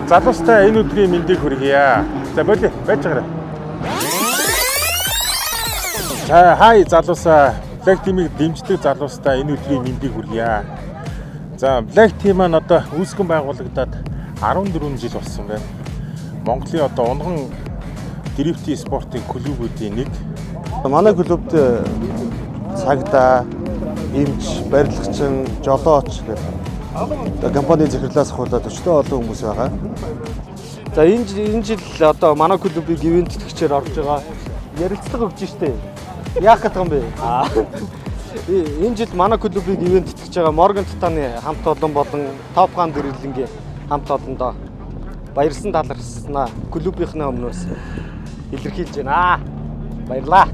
залуустай энэ өдрийн мэндийг хүргье. За болио, байж байгаарай. За хай залуусаа Black Team-ийг дэмждэг залуустай энэ өдрийн мэндийг хүргье. За Black Team маань одоо үүсгэн байгуулагдаад 14 жил болсон байна. Монголын одоо унган дрифтинг спортын клубүүдийн нэг. Манай клубт цагдаа, эмч, барилгачин, жолооч гэх компани захирлаас хуулаад өчтөө олон хүмүүс байгаа. За энэ жил одоо манай клубыг ивент тэтгэгчээр орж байгаа. Ярилцлага өгч штэ. Яах гэдэг юм бэ? Энэ жил манай клубыг ивент тэтгэж байгаа Morgan Titani хамт олон болон Top Gun дэрлэнгийн хамт олондоо баярлсан талархснаа клубийнхнаа өмнөөс илэрхийлж байна. Баярлалаа.